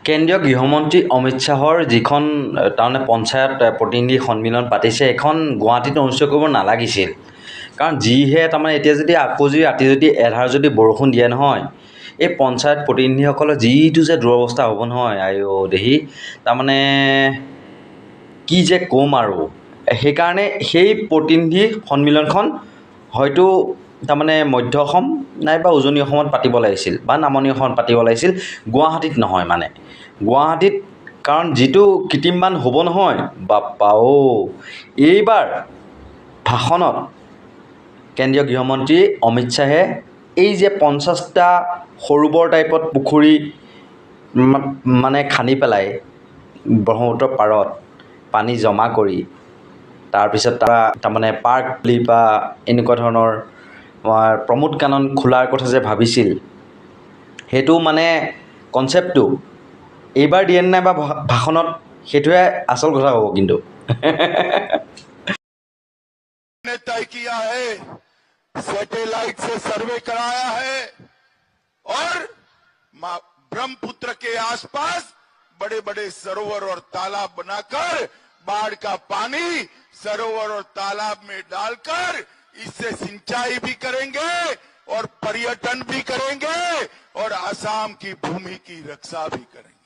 কেন্দ্ৰীয় গৃহমন্ত্ৰী অমিত শ্বাহৰ যিখন তাৰমানে পঞ্চায়ত প্ৰতিনিধি সন্মিলন পাতিছে এখন গুৱাহাটীত অনুষ্ঠিত কৰিব নালাগিছিল। কাৰণ যিহে তাৰমানে এতিয়া যদি আকৌ যদি ৰাতি যদি এধাৰ যদি বৰষুণ দিয়ে নহয়, এই পঞ্চায়ত প্ৰতিনিধিসকলৰ যিটো যে দুৰৱস্থা হ'ব নহয়, আইঅ' দেহি তাৰমানে কি যে ক'ম আৰু। সেইকাৰণে সেই প্ৰতিনিধি সন্মিলনখন হয়তো তাৰমানে মধ্য অসম নাইবা উজনি অসমত পাতিব লাগিছিল বা নামনি অসমত পাতিব লাগিছিল, গুৱাহাটীত নহয়। মানে গুৱাহাটীত কাৰণ যিটো কৃত্ৰিম বান হ'ব নহয়, বাপ্পা এইবাৰ ভাষণত কেন্দ্ৰীয় গৃহমন্ত্ৰী অমিত শ্বাহে এই যে 50টা সৰু বৰ টাইপত পুখুৰী মানে খান্দি পেলাই ব্ৰহ্মপুত্ৰৰ পাৰত পানী জমা কৰি তাৰপিছত তাৰমানে পাৰ্ক বা এনেকুৱা ধৰণৰ প্ৰমোদ কানন খোলাৰ কথা যে ভাবিছিল, সেইটো মানে কনচেপ্টটো এইবাৰ দিয়ে নাই বা ভাষণত, সেইটোহে আচল কথা হ'ব। কিন্তু तय किया है, सैटेलाइट से सर्वे कराया है और ब्रह्मपुत्र के आसपास बड़े बड़े सरोवर और तालाब बनाकर बाढ़ का पानी सरोवर और तालाब में डालकर इससे सिंचाई भी करेंगे और पर्यटन भी करेंगे और असम की भूमि की रक्षा भी करेंगे।